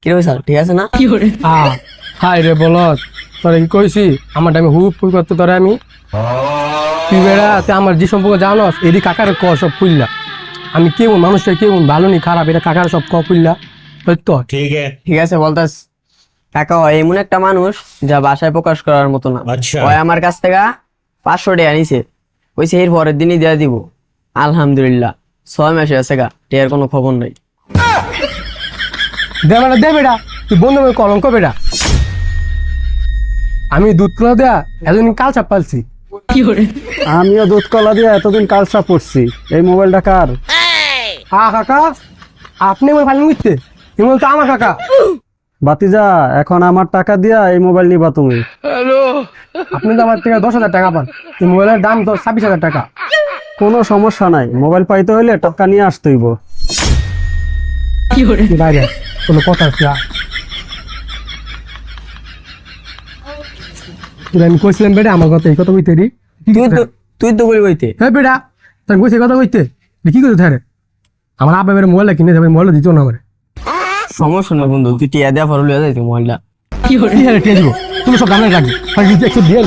কি রে স্যার ঠিক আছে না? হাই রে বলত তোরা কি কইছি আমার আমি হুপ ফুল করতে তোরা আমি তুই বেড়া তুই আমার যে সম্পর্ক জানস এদি কাকার ক সব খুললা আমি কেমন মানুষটা কেমন ভালো নি খারাপ এটা কাকার সব ক খুললা তো ঠিক আছে বলতাস কাকা হয় এমন একটা মানুষ যা ভাষায় প্রকাশ করার মতো না। ওই আমার কাছ থেকে 500 টাকা নিছে, কইছে এর পরের দিনই দেয়া দিব। আলহামদুলিল্লাহ 6 মাসে আছে গা, টেয়ার কোনো খবর নাই। দে বেড়া তুই বন্ধু কলঙ্ক বেড়া আমি দুধ কলা দেয়া এতদিন কাল চাপ পালছি আমিও দুধ কলা দিয়ে এতদিন কালসা পড়ছি। এই মোবাইলটা কার? কাকা আপনি আমার ভালো নিতে তুমি তো আমার কাকা বাতিজা, এখন আমার টাকা দিয়া এই মোবাইল নিবা তুমি। আপনি তো আমার থেকে 10,000 টাকা পান, এই মোবাইলের দাম তো 26,000 টাকা। কোনো সমস্যা নাই, মোবাইল পাইতে হইলে টাকা নিয়ে আসতে হইব। বাইরে কোনো কথা আছে আমি কইছিলাম বেটা আমার কথা এই কথা কইতে রি তুই তো বলি বইতে হ্যাঁ বেটা তাই কইছে কথা কইতে কি করতে থাকে আমার আব্বা বের মোবাইল কিনে যাবে মোবাইল দিত না আমার সমস্যা না বন্ধু, তুই টিয়া দেওয়া ফরল হয়ে যাইতে মোবাইলটা কি হরে টিয়া দিব তুমি সব জানাই রাখবে একটু দিয়ে